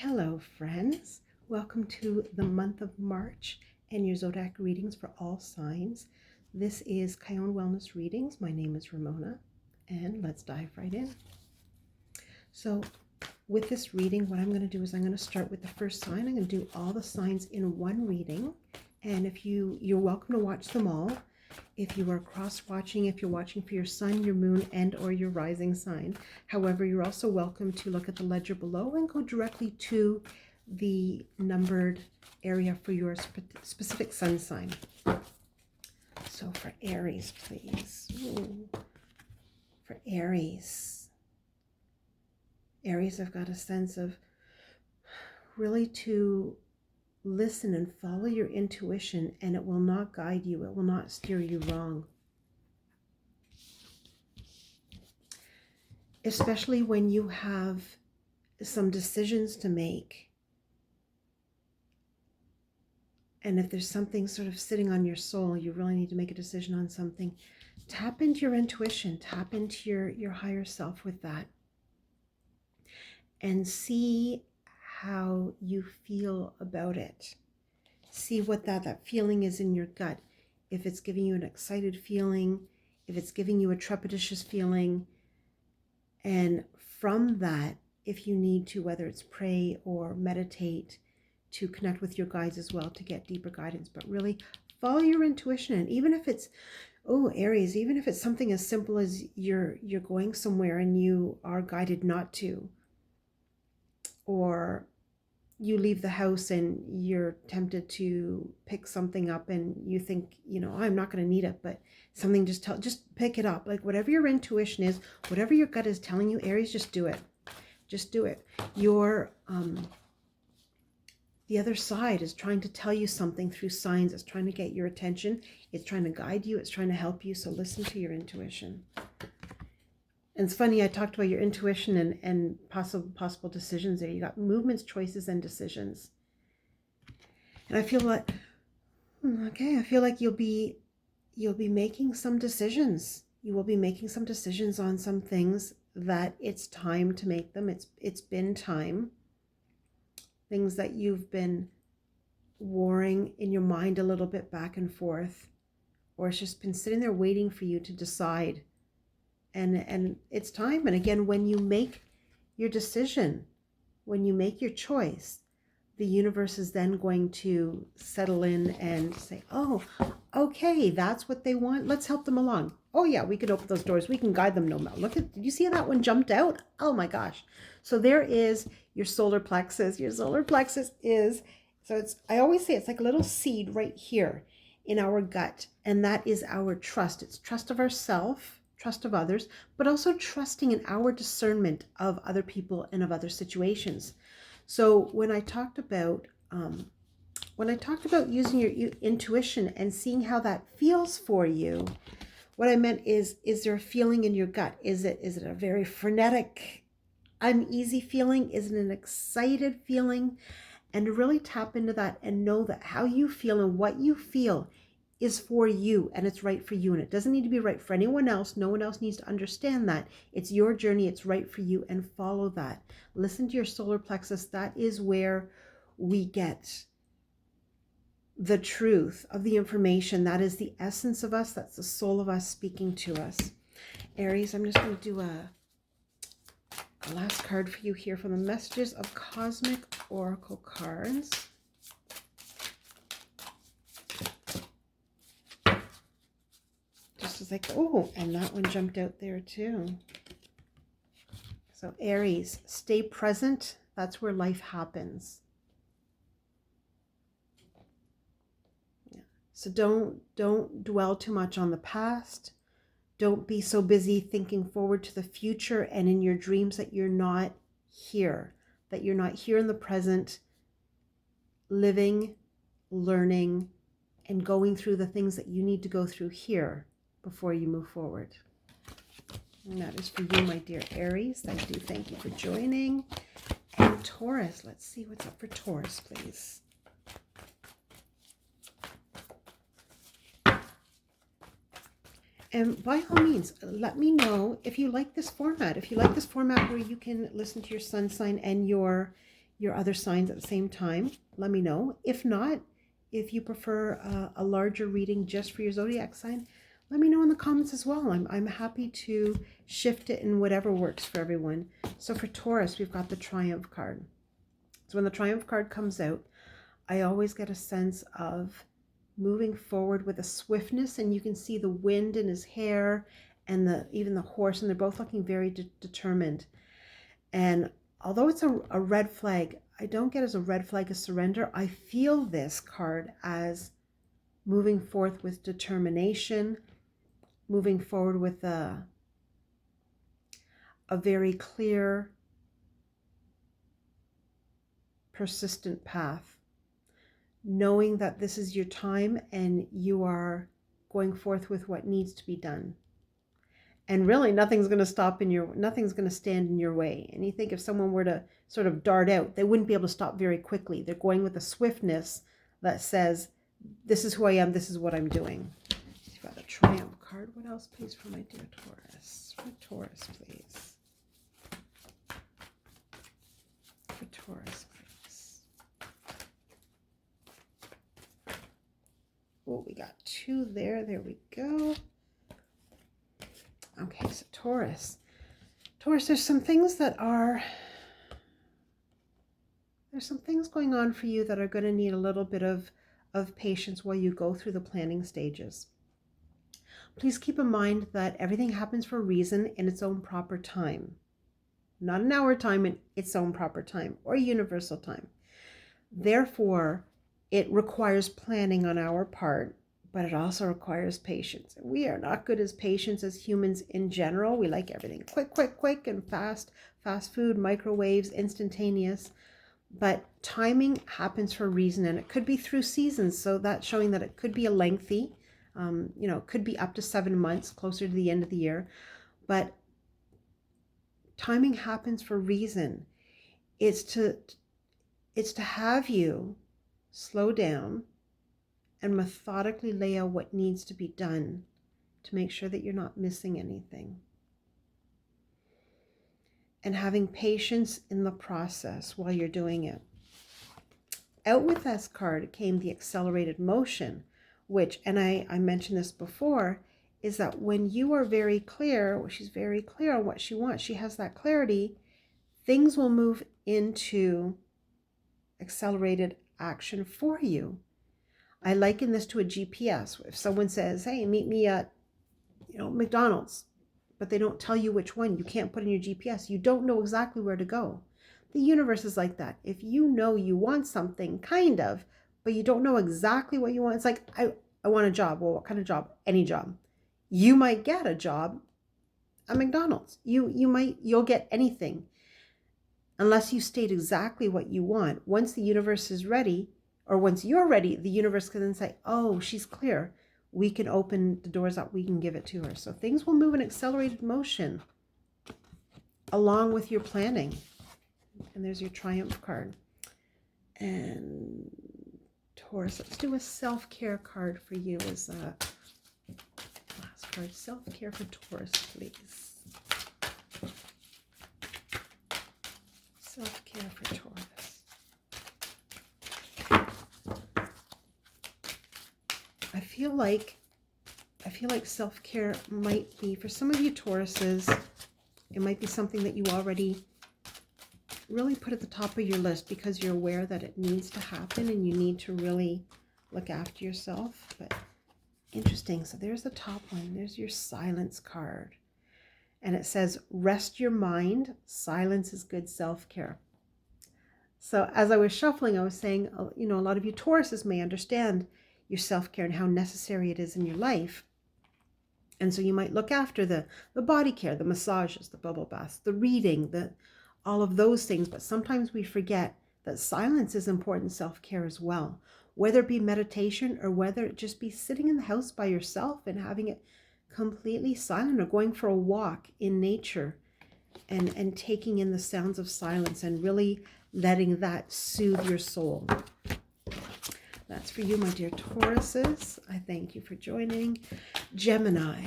Hello friends, welcome to the month of March and your zodiac readings for all signs. This is Kion Wellness Readings. My name is Ramona and let's dive right in. So with this reading, what I'm going to do is I'm going to start with the first sign. I'm going to do all the signs in one reading, and if you're welcome to watch them all. If you are cross-watching, if you're watching for your sun, your moon, and or your rising sign. However, you're also welcome to look at the ledger below and go directly to the numbered area for your specific sun sign. So for Aries, please. Ooh. For Aries. Aries, I've got a sense of really to listen and follow your intuition, and it will not guide you. It will not steer you wrong. Especially when you have some decisions to make. And if there's something sort of sitting on your soul, you really need to make a decision on something. Tap into your intuition. Tap into your higher self with that. And see how you feel about it. See what that feeling is in your gut. If it's giving you an excited feeling, if it's giving you a trepidatious feeling. And from that, if you need to, whether it's pray or meditate, to connect with your guides as well to get deeper guidance. But really follow your intuition. And even if it's, Aries, even if it's something as simple as you're going somewhere and you are guided not to, or you leave the house and you're tempted to pick something up and you think, I'm not going to need it, but something just pick it up. Like whatever your intuition is, whatever your gut is telling you, Aries, just do it. Just do it. The other side is trying to tell you something through signs. It's trying to get your attention. It's trying to guide you. It's trying to help you. So listen to your intuition. And it's funny, I talked about your intuition and possible decisions there. You got movements, choices, and decisions. And I feel like, I feel like you'll be making some decisions. You will be making some decisions on some things that it's time to make them. It's been time. Things that you've been warring in your mind a little bit back and forth, or it's just been sitting there waiting for you to decide. And it's time. And again, when you make your decision, when you make your choice, the universe is then going to settle in and say, oh, okay, that's what they want. Let's help them along. Oh yeah, we can open those doors. We can guide them no matter. Did you see that one jumped out? Oh my gosh. So there is your solar plexus. Your solar plexus is, I always say it's like a little seed right here in our gut. And that is our trust. It's trust of ourselves, trust of others, but also trusting in our discernment of other people and of other situations. So when I talked about using your intuition and seeing how that feels for you, what I meant is there a feeling in your gut? Is it a very frenetic, uneasy feeling? Is it an excited feeling? And to really tap into that and know that how you feel and what you feel is for you, and it's right for you, and it doesn't need to be right for anyone else. No one else needs to understand that. It's your journey, it's right for you, and follow that. Listen to your solar plexus. That is where we get the truth of the information. That is the essence of us. That's the soul of us speaking to us. Aries, I'm just going to do a last card for you here from the Messages of Cosmic Oracle cards. Just like, and that one jumped out there too. So Aries, stay present. That's where life happens. Yeah. So don't dwell too much on the past. Don't be so busy thinking forward to the future and in your dreams that you're not here, that you're not here in the present, living, learning, and going through the things that you need to go through here before you move forward. And that is for you, my dear Aries. I do thank you for joining. And Taurus, let's see what's up for Taurus, please. And by all means, let me know if you like this format. If you like this format where you can listen to your sun sign and your your other signs at the same time, let me know. If not, if you prefer a larger reading just for your zodiac sign, let me know in the comments as well. I'm happy to shift it in whatever works for everyone. So for Taurus, we've got the Triumph card. So when the Triumph card comes out, I always get a sense of moving forward with a swiftness, and you can see the wind in his hair and even the horse, and they're both looking very determined. And although it's a red flag, I don't get as a red flag as surrender. I feel this card as moving forth with determination, moving forward with a very clear, persistent path, knowing that this is your time and you are going forth with what needs to be done. And really nothing's going to stand in your way. And you think if someone were to sort of dart out, they wouldn't be able to stop very quickly. They're going with a swiftness that says, this is who I am, this is what I'm doing. You've got the Triumph card. What else, please, for my dear Taurus? For Taurus, please. For Taurus, please. Oh, we got 2 there. There we go. Okay, so Taurus, there's some things going on for you that are going to need a little bit of patience while you go through the planning stages. Please keep in mind that everything happens for a reason in its own proper time. Not in our time, in its own proper time, or universal time. Therefore, it requires planning on our part, but it also requires patience. We are not good as patients as humans in general. We like everything quick and fast food, microwaves, instantaneous. But timing happens for a reason, and it could be through seasons. So that's showing that it could be a lengthy, it could be up to 7 months, closer to the end of the year. But timing happens for a reason. It's to have you slow down and methodically lay out what needs to be done to make sure that you're not missing anything. And having patience in the process while you're doing it. Out with this card came the accelerated motion, which, and I mentioned this before, is that when you are very clear, she's very clear on what she wants, she has that clarity, things will move into accelerated action for you. I liken this to a GPS. If someone says, hey, meet me at, McDonald's, but they don't tell you which one, you can't put in your GPS, you don't know exactly where to go. The universe is like that. If you know you want something, kind of, but you don't know exactly what you want, it's like, I want a job. Well, what kind of job? Any job. You might get a job at McDonald's. You'll get anything unless you state exactly what you want. Once the universe is ready, or once you're ready, the universe can then say, oh, she's clear. We can open the doors up. We can give it to her. So things will move in accelerated motion along with your planning. And there's your Triumph card. And Taurus, let's do a self-care card for you as a last card. Self-care for Taurus, please. Self-care for Taurus. I feel like self-care might be, for some of you Tauruses, it might be something that you already really put at the top of your list because you're aware that it needs to happen and you need to really look after yourself. But interesting. So there's the top one. There's your silence card. And it says, rest your mind. Silence is good self-care. So as I was shuffling, I was saying, a lot of you Tauruses may understand your self-care and how necessary it is in your life. And so you might look after the body care, the massages, the bubble baths, the reading, all of those things. But sometimes we forget that silence is important self-care as well. Whether it be meditation or whether it just be sitting in the house by yourself and having it completely silent, or going for a walk in nature and taking in the sounds of silence and really letting that soothe your soul. That's for you, my dear Tauruses. I thank you for joining. Gemini.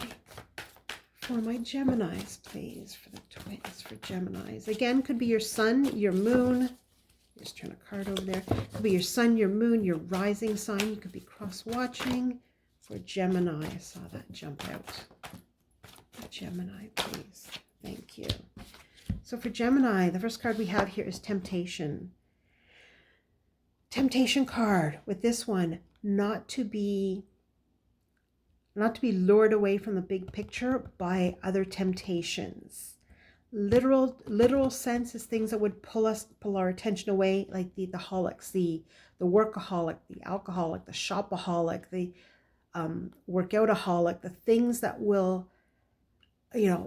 For my Geminis, please. For the twins, for Geminis. Again, could be your sun, your moon, Just turn a card over there. It could be your sun, your moon, your rising sign. You could be cross-watching. For Gemini, I saw that jump out. Gemini, please. Thank you. So for Gemini, the first card we have here is Temptation. Temptation card with this one, not to be lured away from the big picture by other temptations. Literal sense is things that would pull our attention away, like the holics, the workaholic, the alcoholic, the shopaholic, the workoutaholic, the things that will, I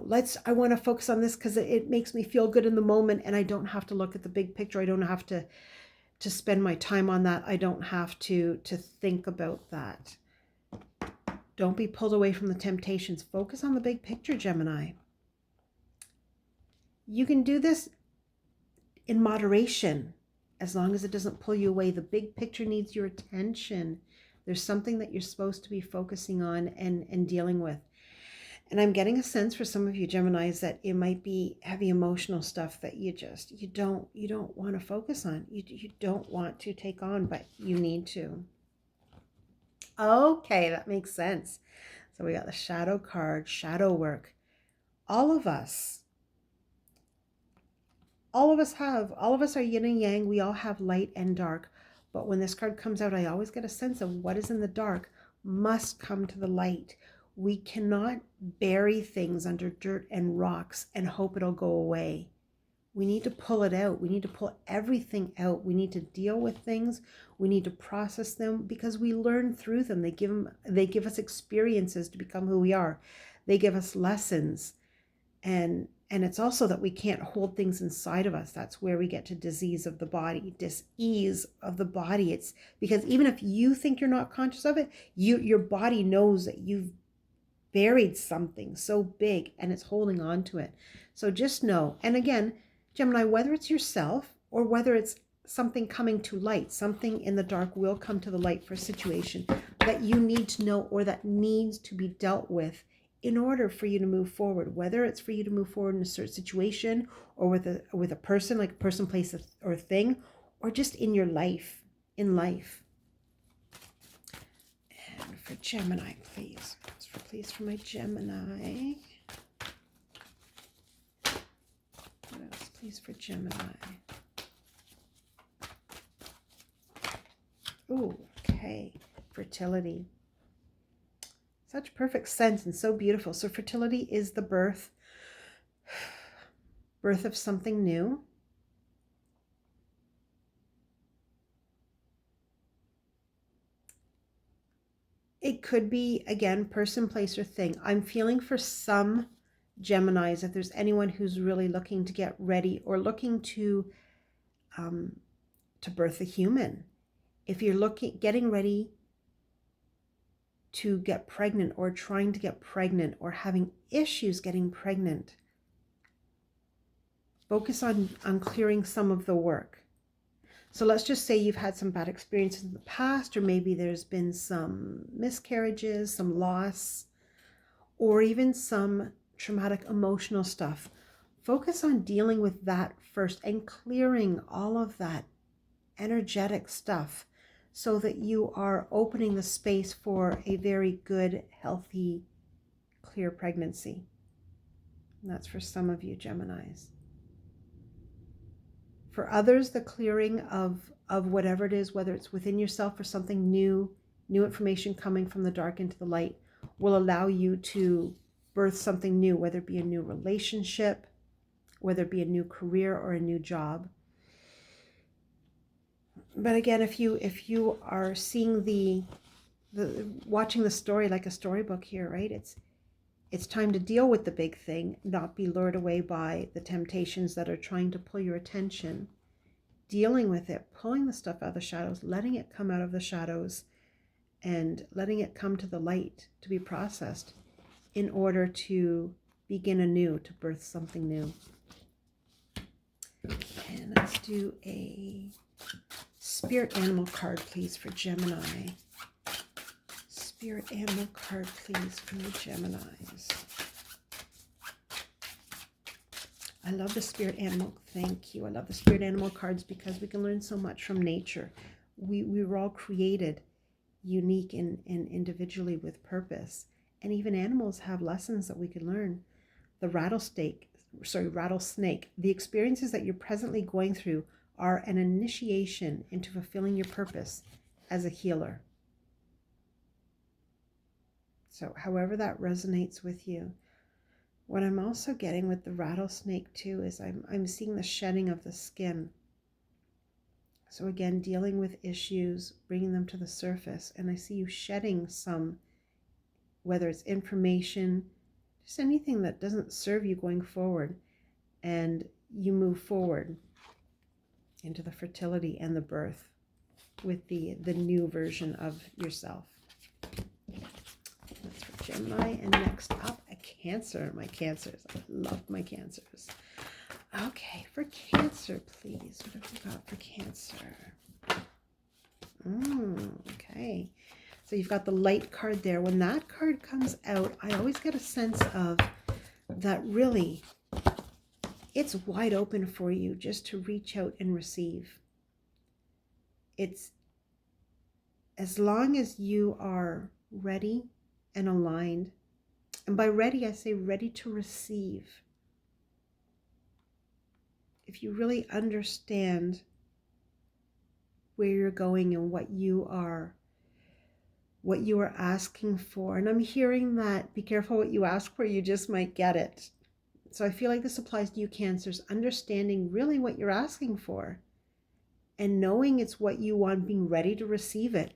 want to focus on this because it makes me feel good in the moment, and I don't have to look at the big picture. I don't have to spend my time on that. I don't have to think about that. Don't be pulled away from the temptations. Focus on the big picture, Gemini. You can do this in moderation as long as it doesn't pull you away. The big picture needs your attention. There's something that you're supposed to be focusing on and dealing with. And I'm getting a sense for some of you Geminis that it might be heavy emotional stuff that you don't want to focus on. You don't want to take on, but you need to. Okay, that makes sense. So we got the shadow card, shadow work. All of us are yin and yang. We all have light and dark. But when this card comes out, I always get a sense of what is in the dark must come to the light. We cannot bury things under dirt and rocks and hope it'll go away. We need to pull it out. We need to pull everything out. We need to deal with things. We need to process them because we learn through them. They give us experiences to become who we are. They give us lessons. And it's also that we can't hold things inside of us. That's where we get to disease of the body, dis-ease of the body. It's because even if you think you're not conscious of it, your body knows that you've buried something so big and it's holding on to it. So just know, and again, Gemini, whether it's yourself or whether it's something coming to light, something in the dark will come to the light for a situation that you need to know or that needs to be dealt with in order for you to move forward, whether it's for you to move forward in a certain situation or with a person, like a person, place, or a thing, or just in your life, And for Gemini, please. Please for my Gemini. What else, please, for Gemini? Ooh, okay. Fertility. Such perfect sense and so beautiful. So fertility is the birth of something new. It could be, again, person, place, or thing. I'm feeling for some Geminis, if there's anyone who's really looking to get ready or looking to birth a human. If you're getting ready to get pregnant or trying to get pregnant or having issues getting pregnant, focus on clearing some of the work. So let's just say you've had some bad experiences in the past, or maybe there's been some miscarriages, some loss, or even some traumatic emotional stuff. Focus on dealing with that first and clearing all of that energetic stuff so that you are opening the space for a very good, healthy, clear pregnancy. And that's for some of you Geminis. For others, the clearing of whatever it is, whether it's within yourself or something new information coming from the dark into the light, will allow you to birth something new, whether it be a new relationship, whether it be a new career or a new job. But again, if you are seeing the watching the story like a storybook here, right? It's time to deal with the big thing, not be lured away by the temptations that are trying to pull your attention. Dealing with it, pulling the stuff out of the shadows, letting it come out of the shadows, and letting it come to the light to be processed in order to begin anew, to birth something new. And let's do a spirit animal card, please, for Gemini. Spirit animal card, please, for the Geminis. I love the spirit animal. Thank you. I love the spirit animal cards because we can learn so much from nature. We were all created unique and individually with purpose. And even animals have lessons that we can learn. The rattlesnake, the experiences that you're presently going through are an initiation into fulfilling your purpose as a healer. So however that resonates with you. What I'm also getting with the rattlesnake too is I'm seeing the shedding of the skin. So again, dealing with issues, bringing them to the surface. And I see you shedding some, whether it's information, just anything that doesn't serve you going forward. And you move forward into the fertility and the birth with the new version of yourself. That's for Gemini. And next up, a Cancer. My Cancers. I love my Cancers. Okay, for Cancer, please. What have we got for Cancer? Okay. So you've got the light card there. When that card comes out, I always get a sense of that really it's wide open for you just to reach out and receive. It's as long as you are ready and aligned. And by ready, I say ready to receive. If you really understand where you're going and what you are asking for. And I'm hearing that be careful what you ask for, you just might get it. So I feel like this applies to you Cancers, understanding really what you're asking for and knowing it's what you want, being ready to receive it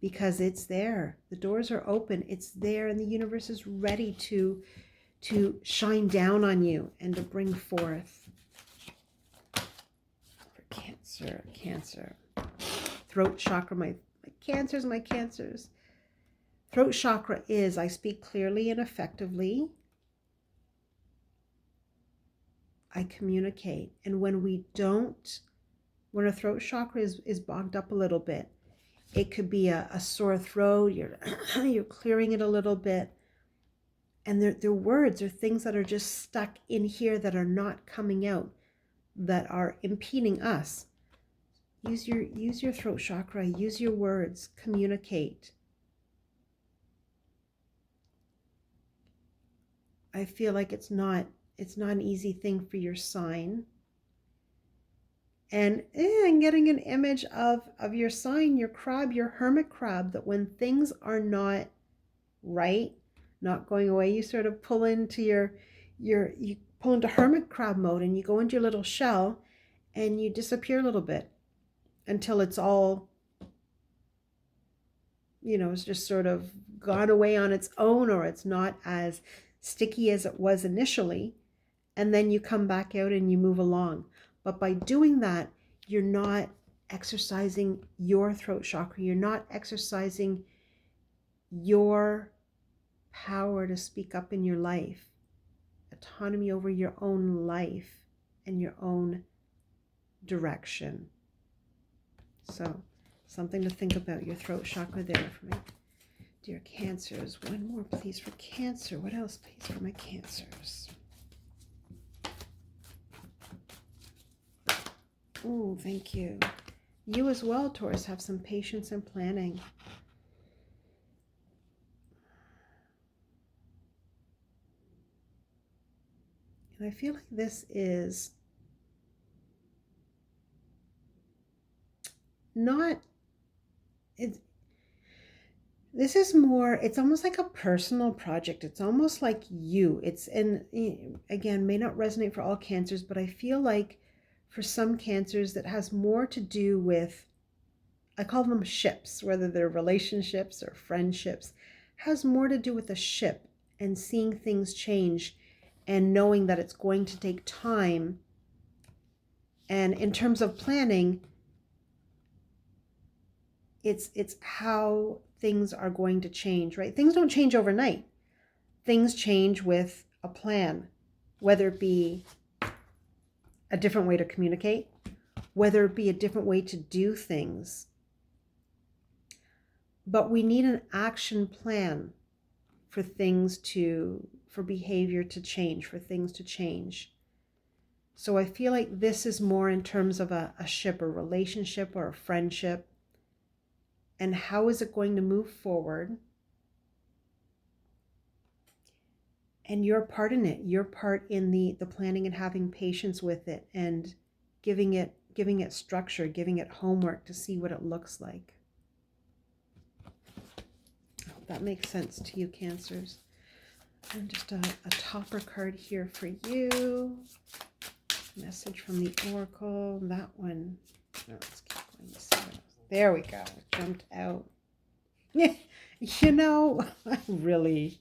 because it's there. The doors are open, it's there, and the universe is ready to shine down on you and to bring forth. For Cancer. Throat chakra, my Cancers. Throat chakra is I speak clearly and effectively. I communicate. And when we don't, when our throat chakra is bogged up a little bit, it could be a sore throat, you're clearing it a little bit. And they're words or things that are just stuck in here that are not coming out, that are impeding us. Use your throat chakra, use your words, communicate. I feel like it's not an easy thing for your sign. And I'm getting an image of your sign, your crab, your hermit crab, that when things are not right, not going away, you sort of pull into you pull into hermit crab mode and you go into your little shell and you disappear a little bit until it's all, it's just sort of gone away on its own, or it's not as sticky as it was initially. And then you come back out and you move along. But by doing that, you're not exercising your throat chakra. You're not exercising your power to speak up in your life, autonomy over your own life and your own direction. So something to think about, your throat chakra there for me. Dear Cancers, one more please for Cancer. What else please for my Cancers? Oh, thank you. You as well, Taurus, have some patience and planning. And I feel like this is this is more, it's almost like a personal project. It's almost like you. And again, may not resonate for all Cancers, but I feel like for some Cancers that has more to do with, I call them ships, whether they're relationships or friendships, has more to do with a ship and seeing things change and knowing that it's going to take time. And in terms of planning, it's how things are going to change, right? Things don't change overnight. Things change with a plan, whether it be a different way to communicate, whether it be a different way to do things. But we need an action plan for things for behavior to change, for things to change. So I feel like this is more in terms of a ship, a relationship, or a friendship. And how is it going to move forward? And your part in it, your part in the planning and having patience with it and giving it structure, giving it homework to see what it looks like. I hope that makes sense to you, Cancers. And just a topper card here for you. Message from the Oracle. That one. No, let's keep going. There we go. It jumped out. You know, I really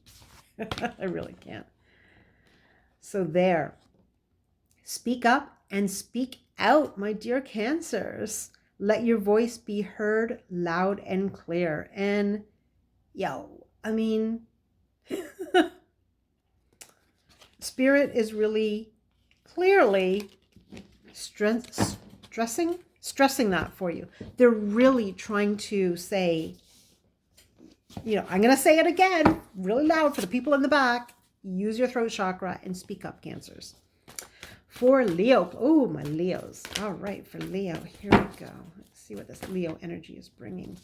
can't. So there. Speak up and speak out, my dear Cancers. Let your voice be heard loud and clear. And, I mean, Spirit is really clearly stressing that for you. They're really trying to say, I'm going to say it again really loud for the people in the back. Use your throat chakra and speak up, Cancers. For Leo, oh, my Leos. All right, for Leo, here we go. Let's see what this Leo energy is bringing.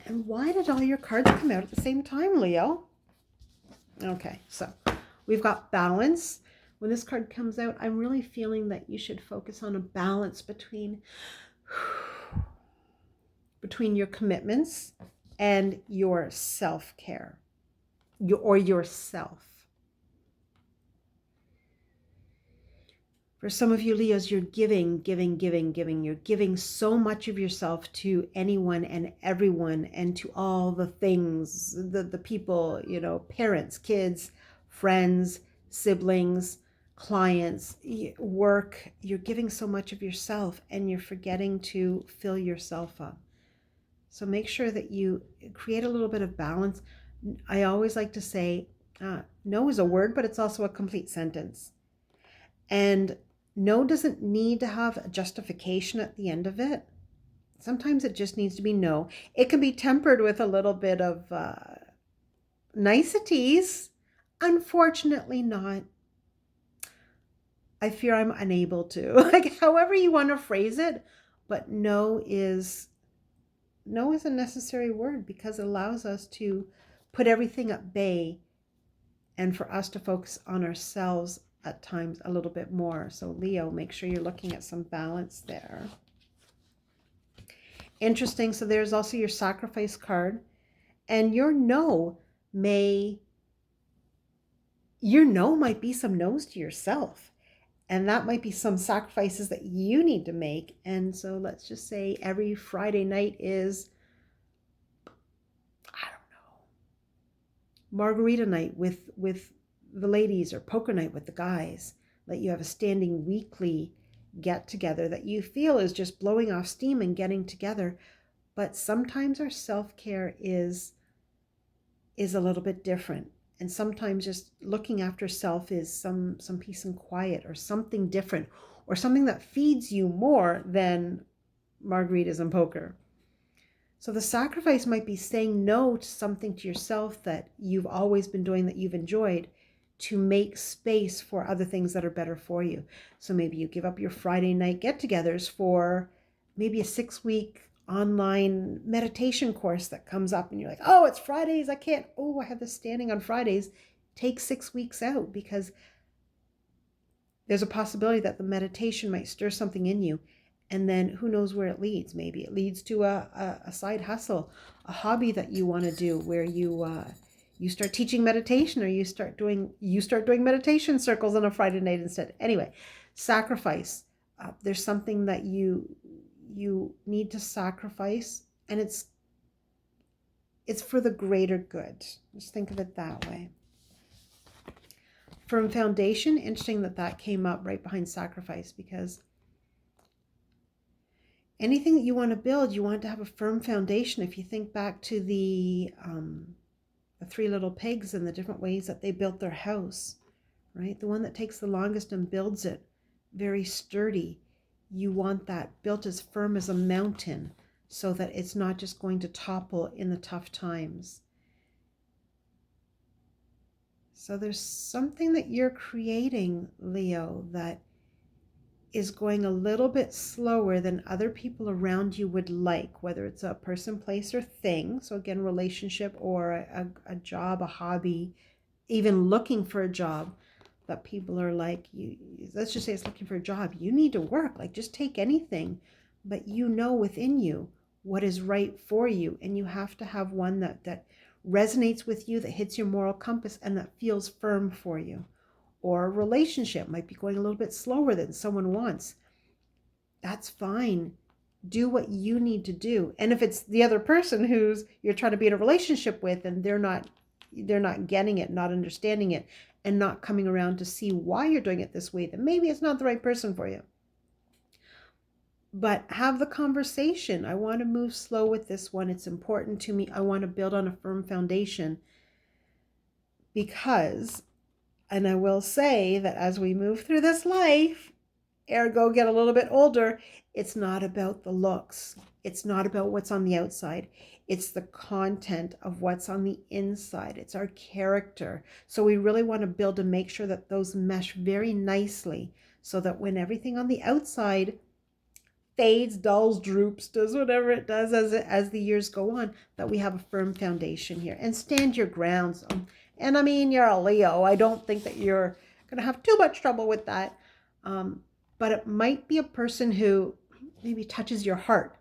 And why did all your cards come out at the same time, Leo? Okay, so we've got balance. When this card comes out, I'm really feeling that you should focus on a balance between your commitments and your self-care, or yourself. For some of you Leos, you're giving. You're giving so much of yourself to anyone and everyone and to all the things, the people, parents, kids, friends, siblings, clients, work. You're giving so much of yourself and you're forgetting to fill yourself up. So make sure that you create a little bit of balance. I always like to say, no is a word, but it's also a complete sentence. And no doesn't need to have a justification at the end of it. Sometimes it just needs to be no. It can be tempered with a little bit of niceties. Unfortunately not. I fear I'm unable to. Like, however you want to phrase it, but no is a necessary word because it allows us to put everything at bay and for us to focus on ourselves at times a little bit more. So Leo, make sure you're looking at some balance there. Interesting. So there's also your sacrifice card, and your no might be some no's to yourself, and that might be some sacrifices that you need to make. And so let's just say every Friday night is, I don't know, margarita night with the ladies, or poker night with the guys, that you have a standing weekly get together that you feel is just blowing off steam and getting together. But sometimes our self-care is a little bit different. And sometimes just looking after self is some peace and quiet, or something different, or something that feeds you more than margaritas and poker. So the sacrifice might be saying no to something to yourself that you've always been doing, that you've enjoyed, to make space for other things that are better for you. So maybe you give up your Friday night get-togethers for maybe a 6-week online meditation course that comes up, and you're like, oh, it's Fridays, I can't, I have this standing on Fridays. Take 6 weeks out, because there's a possibility that the meditation might stir something in you, and then who knows where it leads. Maybe it leads to a side hustle, a hobby that you want to do, where you start teaching meditation, or you start doing meditation circles on a Friday night instead. Anyway, sacrifice. There's something that you need to sacrifice, and it's for the greater good. Just think of it that way. Firm foundation. Interesting that came up right behind sacrifice, because anything that you want to build, you want to have a firm foundation. If you think back to the 3 little pigs and the different ways that they built their house, right? The one that takes the longest and builds it very sturdy. You want that built as firm as a mountain, so that it's not just going to topple in the tough times. So there's something that you're creating, Leo, that is going a little bit slower than other people around you would like, whether it's a person, place, or thing. So again, relationship or a job, a hobby, even looking for a job. But people are like, you, let's just say it's looking for a job. You need to work, like just take anything. But you know within you what is right for you. And you have to have one that resonates with you, that hits your moral compass, and that feels firm for you. Or a relationship might be going a little bit slower than someone wants. That's fine. Do what you need to do. And if it's the other person who's you're trying to be in a relationship with and they're not getting it, not understanding it, and not coming around to see why you're doing it this way, then maybe it's not the right person for you. But have the conversation. I want to move slow with this one. It's important to me. I want to build on a firm foundation because, and I will say that as we move through this life, ergo get a little bit older, it's not about the looks. It's not about what's on the outside. It's the content of what's on the inside. It's our character. So we really want to build and make sure that those mesh very nicely so that when everything on the outside fades, dulls, droops, does whatever it does as the years go on, that we have a firm foundation here. And stand your ground. And I mean, you're a Leo. I don't think that you're going to have too much trouble with that. But it might be a person who maybe touches your heart.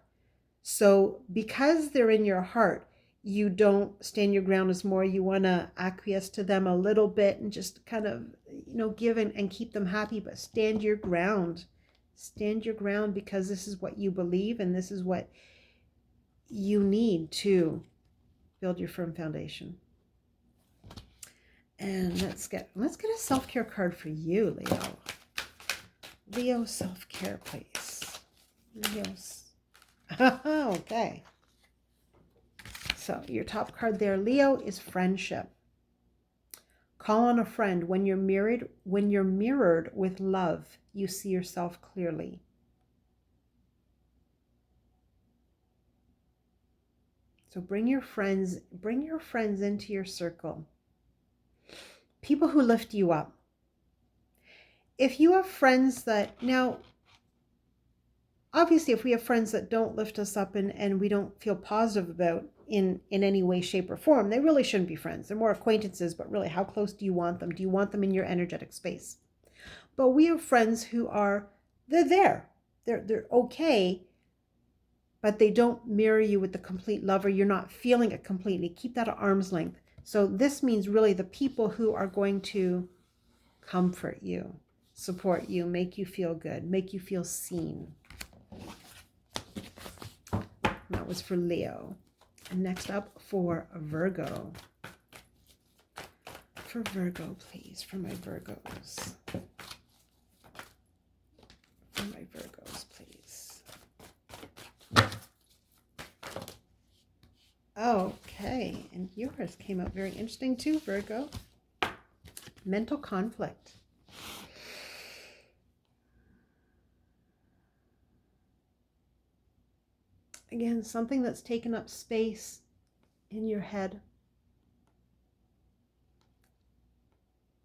So because they're in your heart, you don't stand your ground as more. You want to acquiesce to them a little bit and just kind of, give and keep them happy, but stand your ground. Stand your ground because this is what you believe and this is what you need to build your firm foundation. And let's get a self-care card for you, Leo. Leo, self-care, please. Leo's. Okay. So your top card there, Leo, is friendship. Call on a friend. When you're mirrored with love, you see yourself clearly. So bring your friends into your circle. People who lift you up. If you have friends that, now, obviously if we have friends that don't lift us up and we don't feel positive about in any way, shape, or form, they really shouldn't be friends. They're more acquaintances, but really, how close do you want them? Do you want them in your energetic space? But we have friends who they're there. They're okay, but they don't mirror you with the complete love, or you're not feeling it completely. Keep that at arm's length. So this means really the people who are going to comfort you, support you, make you feel good, make you feel seen. That was for Leo. And next up for Virgo. For Virgo, please, for my Virgos. For my Virgos, please. Okay, and yours came out very interesting too, Virgo. Mental conflict. Again, something that's taken up space in your head.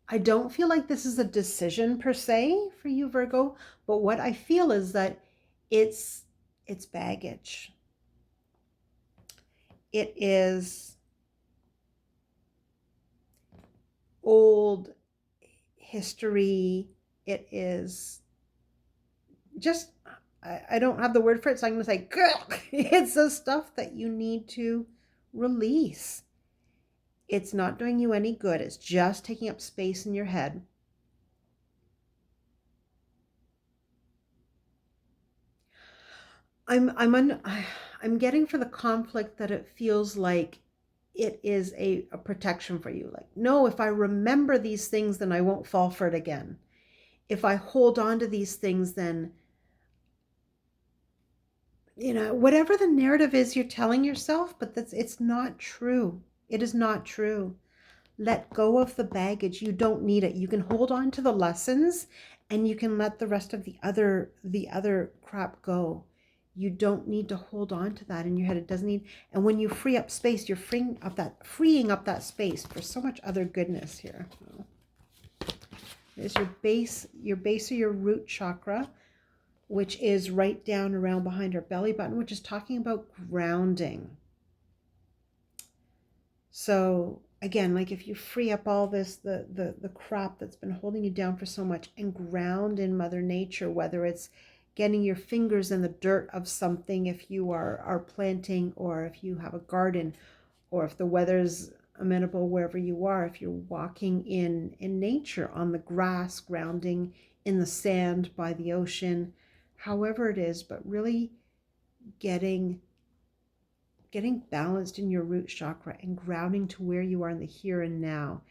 I don't feel like this is a decision per se for you, Virgo, but what I feel is that it's baggage. It is old history. It is just, I don't have the word for it, so I'm going to say, it's the stuff that you need to release. It's not doing you any good. It's just taking up space in your head. I'm getting for the conflict that it feels like it is a protection for you. Like, no, if I remember these things, then I won't fall for it again. If I hold on to these things, then, whatever the narrative is you're telling yourself, but it's not true. It is not true. Let go of the baggage. You don't need it. You can hold on to the lessons and you can let the rest of the other crap go. You don't need to hold on to that in your head. It doesn't need, and when you free up space, you're freeing up that space for so much other goodness here. There's your base or your root chakra, which is right down around behind her belly button, which is talking about grounding. So again, like if you free up all this, the crap that's been holding you down for so much, and ground in Mother Nature, whether it's getting your fingers in the dirt of something if you are planting, or if you have a garden, or if the weather's amenable wherever you are, if you're walking in nature on the grass, grounding in the sand by the ocean, however it is, but really getting balanced in your root chakra and grounding to where you are in the here and now.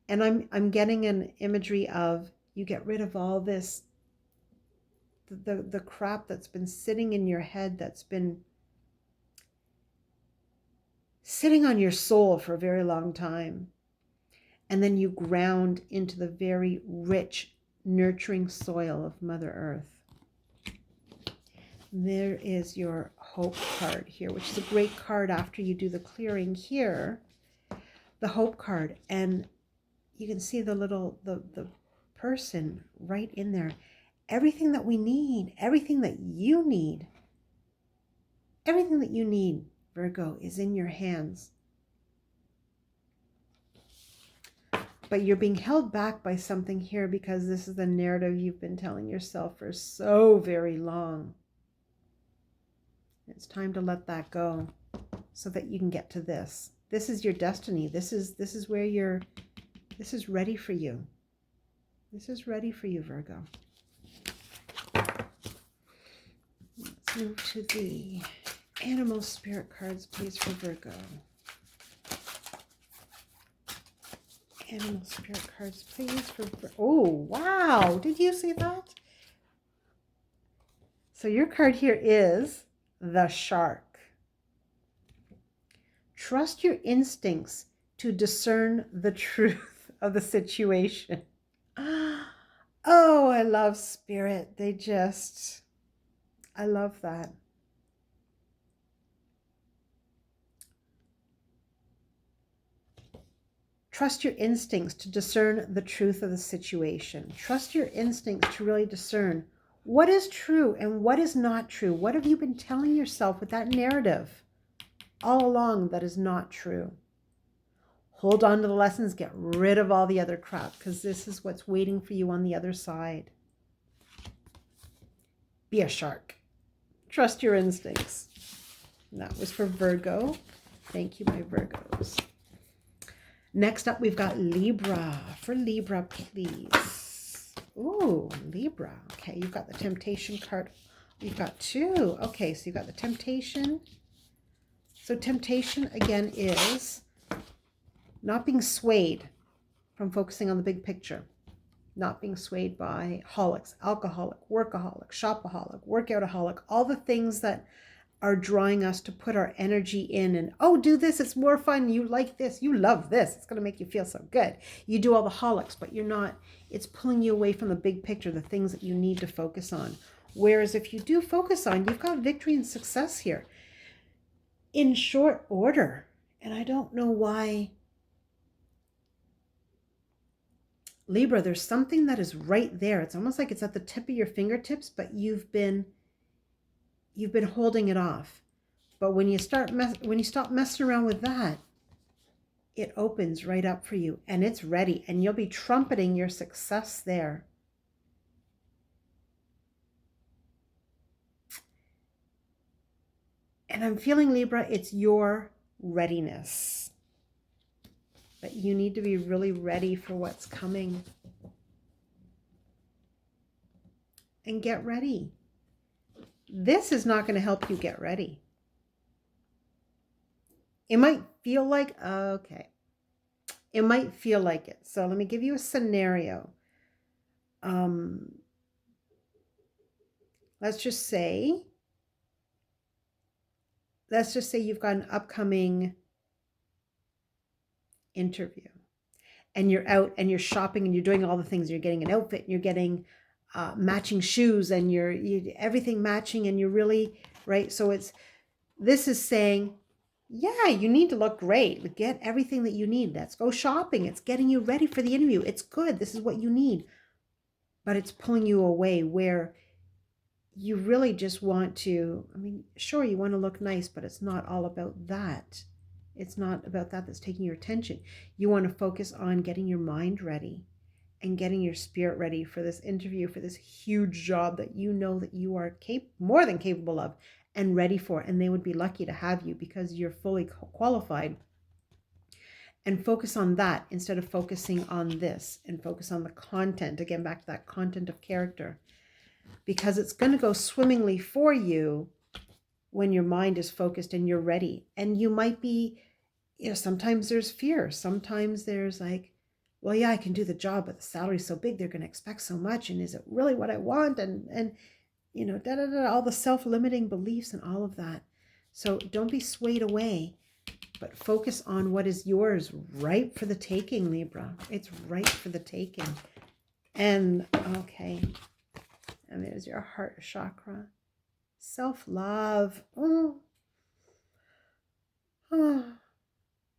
And I'm getting an imagery of you get rid of all this, the crap that's been sitting in your head, that's been sitting on your soul for a very long time. And then you ground into the very rich, nurturing soil of Mother Earth. There is your Hope card here, which is a great card after you do the clearing here. The Hope card. And you can see the person right in there. Everything that we need, everything that you need, Virgo, is in your hands. But you're being held back by something here because this is the narrative you've been telling yourself for so very long. It's time to let that go so that you can get to this. This is your destiny. This is where this is ready for you. This is ready for you, Virgo. Let's move to the animal spirit cards, please, for Virgo. Animal spirit cards, please, for Virgo. Oh, wow. Did you see that? So your card here is the Shark. Trust your instincts to discern the truth of the situation. Oh, I love Spirit. I love that. Trust your instincts to discern the truth of the situation. Trust your instincts to really discern what is true and what is not true. What have you been telling yourself with that narrative all along that is not true? Hold on to the lessons, get rid of all the other crap, because this is what's waiting for you on the other side. Be a shark. Trust your instincts. And that was for Virgo. Thank you, my Virgos. Next up, we've got Libra. For Libra, please. Ooh, Libra. Okay, you've got the Temptation card. You've got two. Okay, so you've got the Temptation. So Temptation, again, is not being swayed from focusing on the big picture. Not being swayed by holics, alcoholic, workaholic, shopaholic, workoutaholic, all the things that are drawing us to put our energy in and, oh, do this, it's more fun, you like this, you love this, it's going to make you feel so good. You do all the holics, but you're not, it's pulling you away from the big picture, the things that you need to focus on. Whereas if you do focus on, you've got victory and success here in short order. And I don't know why, Libra, there's something that is right there. It's almost like it's at the tip of your fingertips, but you've been holding it off. But when you stop messing around with that, it opens right up for you and it's ready, and you'll be trumpeting your success there. And I'm feeling, Libra, it's your readiness. But you need to be really ready for what's coming. And get ready. This is not going to help you get ready. It might feel like, okay. It might feel like it. So let me give you a scenario. Let's just say you've got an upcoming interview and you're out and you're shopping and you're doing all the things. You're getting an outfit and you're getting matching shoes and you're everything matching and you're really, right? So this is saying, yeah, you need to look great. Get everything that you need. Let's go shopping. It's getting you ready for the interview. It's good. This is what you need. But it's pulling you away where you really just want to, I mean, sure, you want to look nice, but it's not all about that. It's not about that that's taking your attention. You want to focus on getting your mind ready and getting your spirit ready for this interview, for this huge job that you know that you are more than capable of and ready for. And they would be lucky to have you because you're fully qualified. And focus on that instead of focusing on this, and focus on the content. Again, back to that content of character, because it's going to go swimmingly for you when your mind is focused and you're ready. And you might be, sometimes there's fear. Sometimes there's like, well, yeah, I can do the job, but the salary's so big, they're going to expect so much. And is it really what I want? And all the self-limiting beliefs and all of that. So don't be swayed away, but focus on what is yours, ripe for the taking, Libra. It's ripe for the taking. And okay. And there's your heart chakra. Self-love.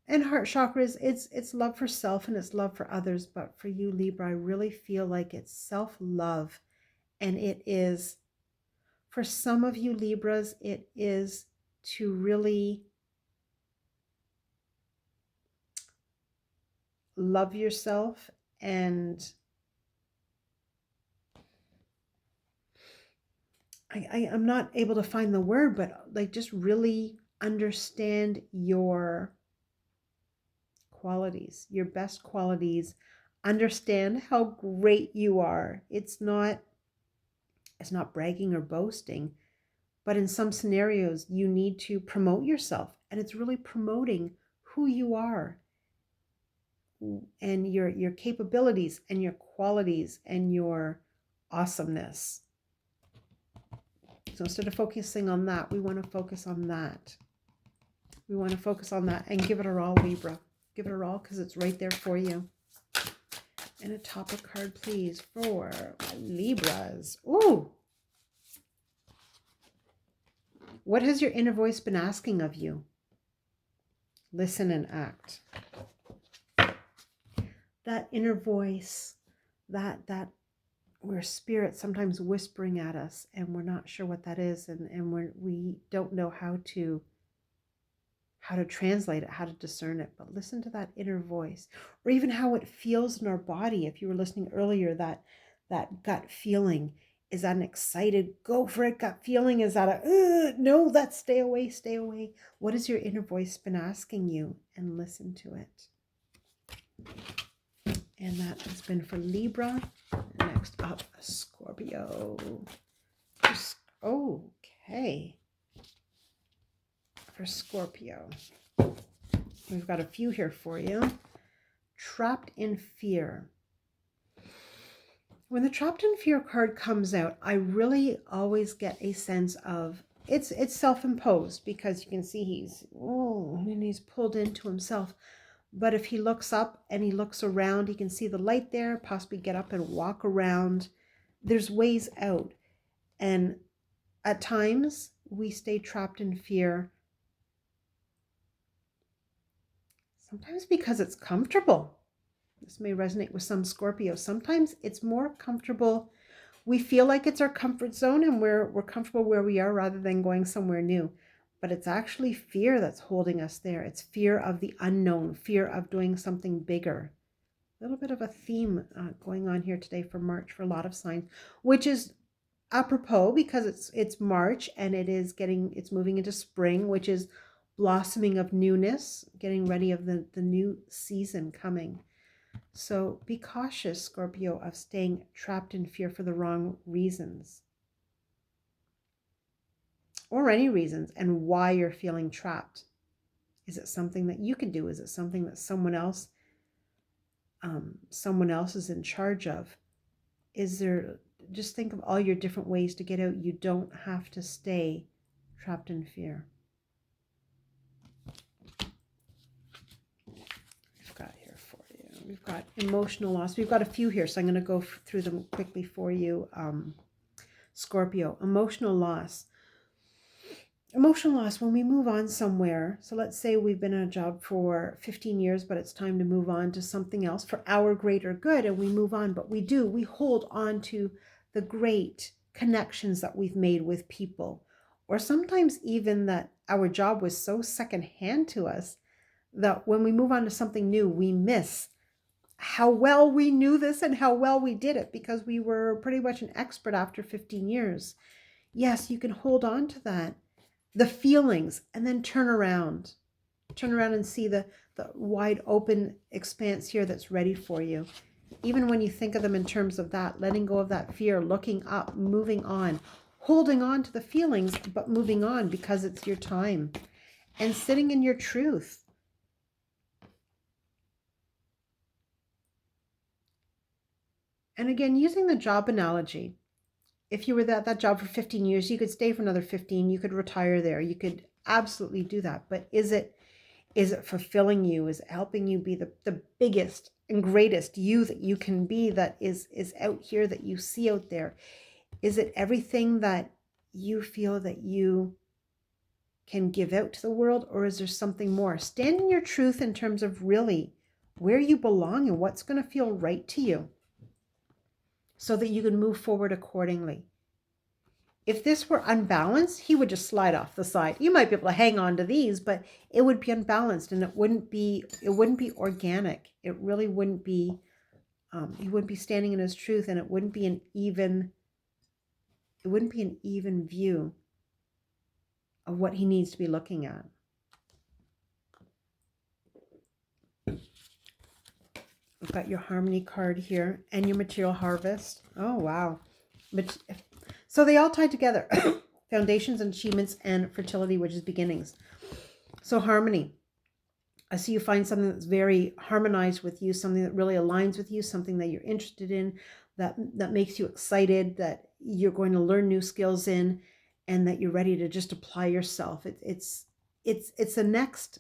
And heart chakra it's love for self and it's love for others. But for you, Libra, I really feel like it's self-love. And it is, for some of you Libras, it is to really love yourself and I'm not able to find the word, but like just really understand your qualities, your best qualities. Understand how great you are. It's not bragging or boasting, but in some scenarios you need to promote yourself, and it's really promoting who you are and your capabilities and your qualities and your awesomeness. So instead of focusing on that, we want to focus on that. We want to focus on that and give it our all, Libra. Give it our all because it's right there for you. And a topic card, please, for Libras. Ooh. What has your inner voice been asking of you? Listen and act. That inner voice, that we're spirit sometimes whispering at us and we're not sure what that is, and we don't know how to translate it, how to discern it. But listen to that inner voice, or even how it feels in our body. If you were listening earlier, that gut feeling, is that an excited go for it gut feeling? Is that a no, that's stay away, stay away? What has your inner voice been asking you? And listen to it. And that has been for Libra. Next up, Scorpio. Okay. For Scorpio, we've got a few here for you. Trapped in fear. When the Trapped in Fear card comes out, I really always get a sense of it's self-imposed, because you can see he's pulled into himself. But if he looks up and he looks around, he can see the light there, possibly get up and walk around. There's ways out. And at times we stay trapped in fear. Sometimes because it's comfortable. This may resonate with some Scorpio. Sometimes it's more comfortable. We feel like it's our comfort zone and we're comfortable where we are rather than going somewhere new. But it's actually fear that's holding us there. It's fear of the unknown, fear of doing something bigger. A little bit of a theme going on here today for March for a lot of signs, which is apropos because it's March and it's moving into spring, which is blossoming of newness, getting ready of the new season coming. So be cautious, Scorpio, of staying trapped in fear for the wrong reasons. Or any reasons, and why you're feeling trapped. Is it something that you can do? Is it something that someone else is in charge of? Just think of all your different ways to get out. You don't have to stay trapped in fear. We've got here for you. We've got emotional loss. We've got a few here, so I'm going to go through them quickly for you. Scorpio, emotional loss. Emotional loss, when we move on somewhere, so let's say we've been in a job for 15 years, but it's time to move on to something else for our greater good, and we move on, but we hold on to the great connections that we've made with people, or sometimes even that our job was so secondhand to us that when we move on to something new, we miss how well we knew this and how well we did it because we were pretty much an expert after 15 years. Yes, you can hold on to that, the feelings, and then turn around and see the wide open expanse here that's ready for you. Even when you think of them in terms of that, letting go of that fear, looking up, moving on, holding on to the feelings, but moving on because it's your time, and sitting in your truth. And again, using the job analogy, if you were at that job for 15 years, you could stay for another 15, you could retire there, you could absolutely do that. But is it fulfilling you? Is it helping you be the biggest and greatest you that you can be, that is out here, that you see out there? Is it everything that you feel that you can give out to the world, or is there something more? Stand in your truth in terms of really where you belong and what's going to feel right to you, so that you can move forward accordingly. If this were unbalanced, he would just slide off the side. You might be able to hang on to these, but it would be unbalanced, and it wouldn't be organic. It really wouldn't be, he wouldn't be standing in his truth, and it wouldn't be an even view of what he needs to be looking at. We've got your harmony card here and your material harvest. Oh, wow. So they all tie together. Foundations and achievements, and fertility, which is beginnings. So harmony. I see you find something that's very harmonized with you, something that really aligns with you, something that you're interested in, that makes you excited, that you're going to learn new skills in, and that you're ready to just apply yourself. It's the next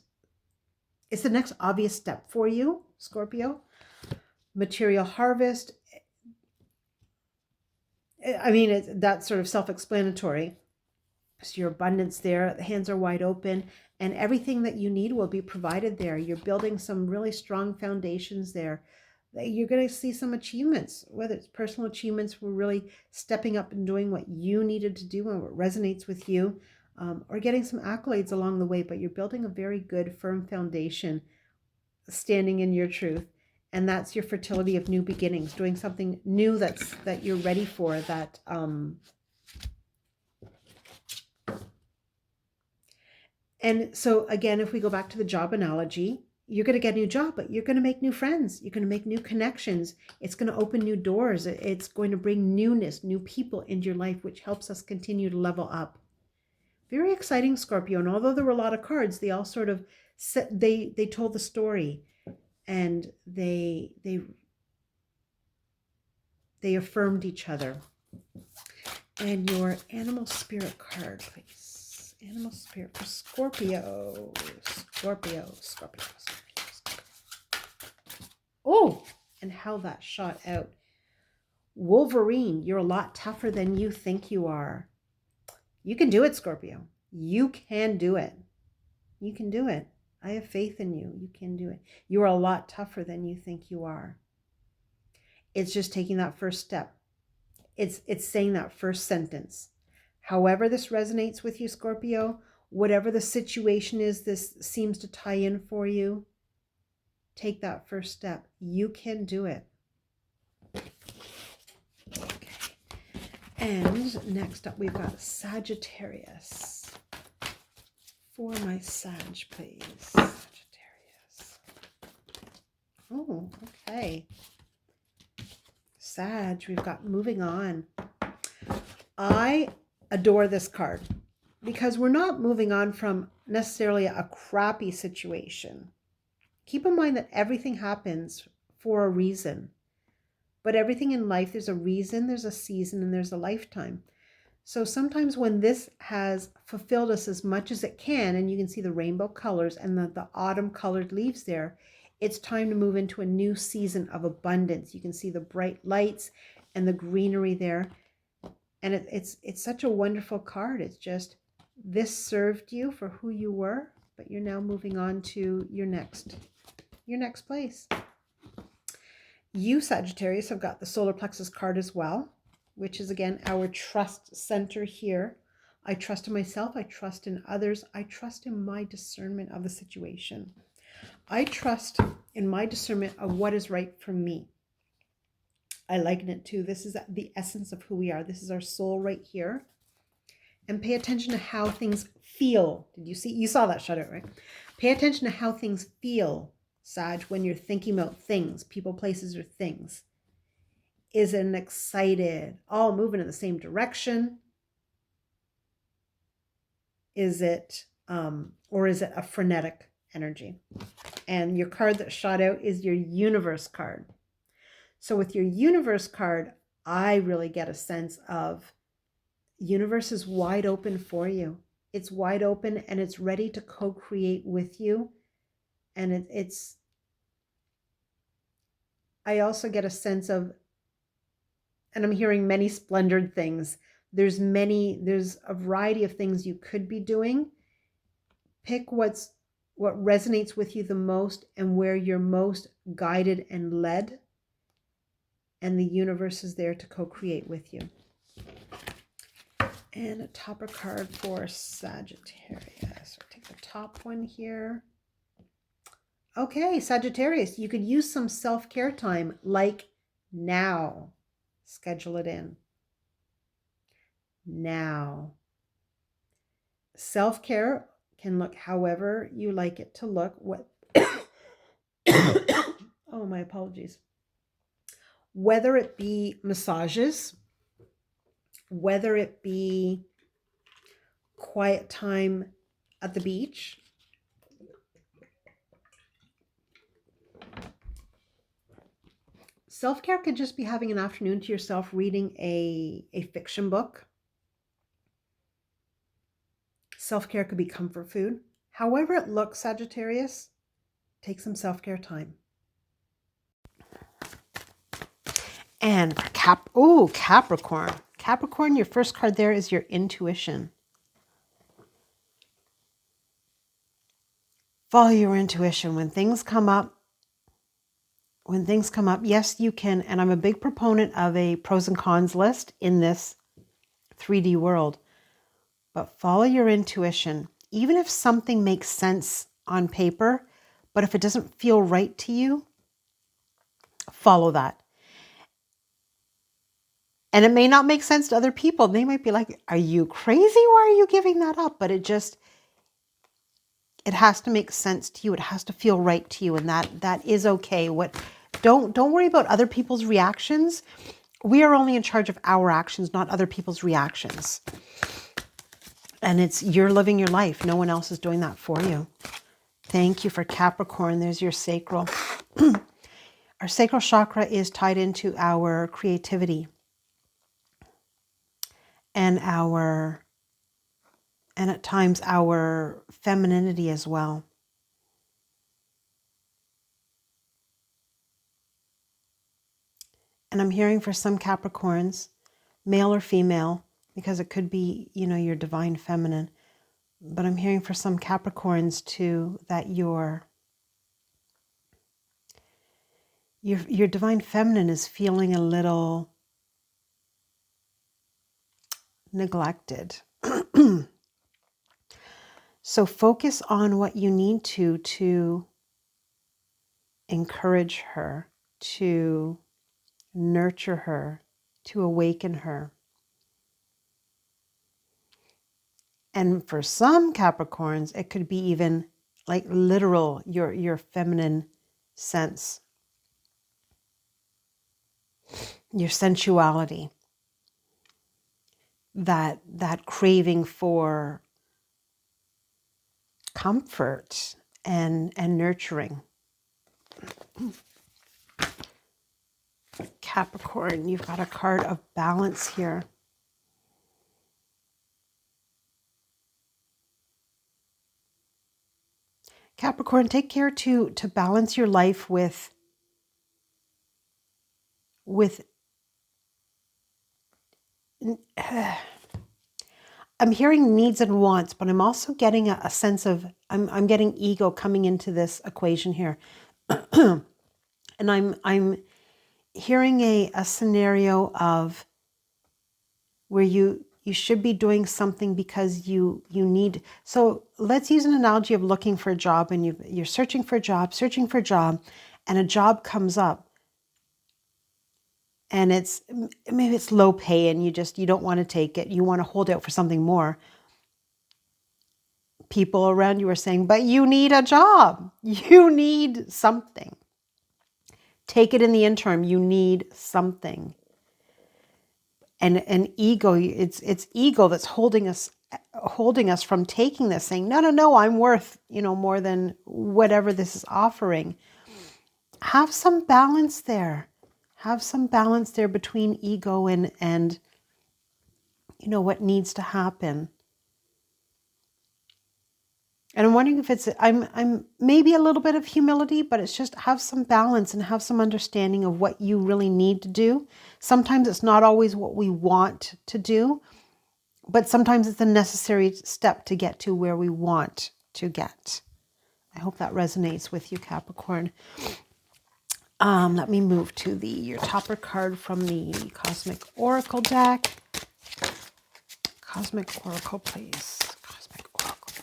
obvious step for you, Scorpio. Material harvest. I mean, that's sort of self-explanatory. So your abundance there, the hands are wide open, and everything that you need will be provided there. You're building some really strong foundations there. You're going to see some achievements, whether it's personal achievements, we're really stepping up and doing what you needed to do and what resonates with you, or getting some accolades along the way, but you're building a very good, firm foundation, standing in your truth. And that's your fertility of new beginnings, doing something new that you're ready for, that and so again, if we go back to the job analogy, you're going to get a new job, but you're going to make new friends, you're going to make new connections, it's going to open new doors, it's going to bring newness, new people into your life, which helps us continue to level up. Very exciting, Scorpio. And although there were a lot of cards, they all sort of they told the story. And they affirmed each other. And your animal spirit card, please. Animal spirit for Scorpio. Scorpio. Oh, and how that shot out. Wolverine, you're a lot tougher than you think you are. You can do it, Scorpio. You can do it. You can do it. I have faith in you. You can do it. You are a lot tougher than you think you are. It's just taking that first step. It's saying that first sentence. However this resonates with you, Scorpio, whatever the situation is, this seems to tie in for you, take that first step. You can do it. Okay. And next up, we've got Sagittarius. For my Sag, please. Sagittarius. Oh, okay. Sag, we've got moving on. I adore this card because we're not moving on from necessarily a crappy situation. Keep in mind that everything happens for a reason. But everything in life, there's a reason, there's a season, and there's a lifetime. So sometimes when this has fulfilled us as much as it can, and you can see the rainbow colors and the autumn colored leaves there, it's time to move into a new season of abundance. You can see the bright lights and the greenery there. And it's such a wonderful card. It's just, this served you for who you were, but you're now moving on to your next place. You, Sagittarius, have got the solar plexus card as well. which is again our trust center here. I trust in myself. I trust in others. I trust in my discernment of the situation. I trust in my discernment of what is right for me. I liken it to, this is the essence of who we are. This is our soul right here. And pay attention to how things feel. Did you see? You saw that shutout, right? Pay attention to how things feel, Sag, when you're thinking about things, people, places, or things. Is it an excited, all moving in the same direction? Is it, or is it a frenetic energy? And your card that shot out is your universe card. So with your universe card, I really get a sense of universe is wide open for you. It's wide open and it's ready to co-create with you. And it's, I also get a sense of, and I'm hearing many splendored things. There's a variety of things you could be doing. Pick what resonates with you the most and where you're most guided and led. And the universe is there to co-create with you. And a topper card for Sagittarius. I'll take the top one here. Okay, Sagittarius, you could use some self-care time, like now. Schedule it in. Now. Self-care can look however you like it to look. What? Oh, my apologies. Whether it be massages, whether it be quiet time at the beach, self-care could just be having an afternoon to yourself reading a fiction book. Self-care could be comfort food. However it looks, Sagittarius, take some self-care time. And Capricorn. Capricorn, your first card there is your intuition. Follow your intuition. When things come up, yes, you can. And I'm a big proponent of a pros and cons list in this 3D world. But follow your intuition. Even if something makes sense on paper, but if it doesn't feel right to you, follow that. And it may not make sense to other people. They might be like, are you crazy? Why are you giving that up? But it has to make sense to you. It has to feel right to you. And that is okay. Don't worry about other people's reactions. We are only in charge of our actions, not other people's reactions. And you're living your life. No one else is doing that for you. Thank you for Capricorn. There's your sacral. Our sacral chakra is tied into our creativity. And at times our femininity as well. And I'm hearing for some Capricorns, male or female, because it could be, your divine feminine. But I'm hearing for some Capricorns too, that your divine feminine is feeling a little neglected. So focus on what you need to encourage her, to nurture her, to awaken her. And for some Capricorns, it could be even like literal, your feminine sense, your sensuality, that craving for comfort and nurturing. Capricorn, you've got a card of balance here. Capricorn, take care to balance your life with I'm hearing needs and wants, but I'm also getting a sense of, I'm getting ego coming into this equation here. And I'm hearing a scenario of where you should be doing something because you need. So let's use an analogy of looking for a job, and you're searching for a job, and a job comes up, and maybe it's low pay, and you don't want to take it. You want to hold out for something more. People around you are saying, but you need a job. You need something. Take it in the interim. You need something. And ego, it's ego that's holding us from taking this, saying, no, I'm worth, more than whatever this is offering. Have some balance there. Have some balance there between ego and what needs to happen. And I'm wondering if I'm maybe a little bit of humility, but it's just have some balance and have some understanding of what you really need to do. Sometimes it's not always what we want to do, but sometimes it's a necessary step to get to where we want to get. I hope that resonates with you, Capricorn. Let me move to your topper card from the Cosmic Oracle deck. Cosmic Oracle, please. Cosmic Oracle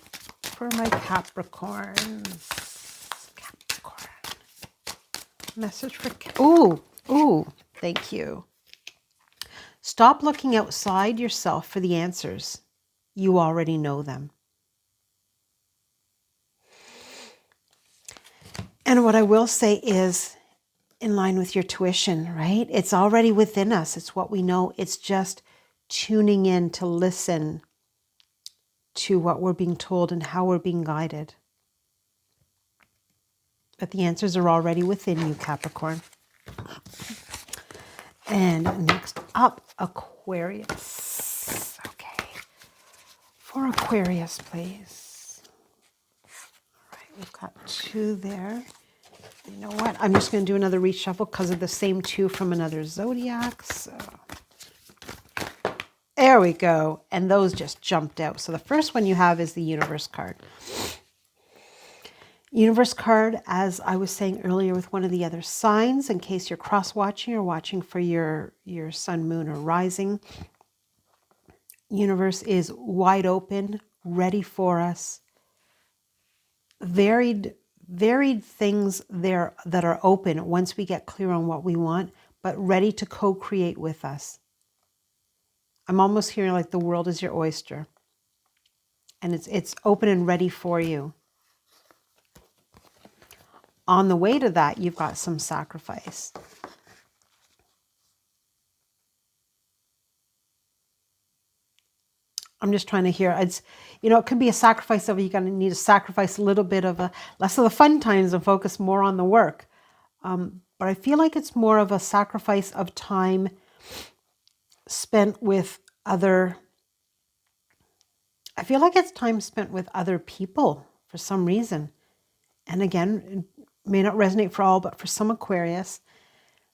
for my Capricorns. Capricorn. Message for Ooh, thank you. Stop looking outside yourself for the answers. You already know them. And what I will say is, in line with your tuition, right? It's already within us. It's what we know. It's just tuning in to listen to what we're being told and how we're being guided. But the answers are already within you, Capricorn. And next up, Aquarius. Okay. For Aquarius, please. All right, we've got 2 there. You know what? I'm just going to do another reshuffle because of the same 2 from another zodiac. So there we go. And those just jumped out. So the first one you have is the Universe card. Universe card, as I was saying earlier with one of the other signs, in case you're cross-watching or watching for your sun, moon, or rising. Universe is wide open, ready for us. Varied things there that are open once we get clear on what we want, but ready to co-create with us. I'm almost hearing like the world is your oyster, and it's open and ready for you. On the way to that, you've got some sacrifice. I'm just trying to hear. It's, it could be a sacrifice of, you're going to need to sacrifice a little bit of less of the fun times and focus more on the work. But I feel like it's more of a sacrifice of time spent with other. I feel like it's time spent with other people for some reason. And again, it may not resonate for all, but for some Aquarius,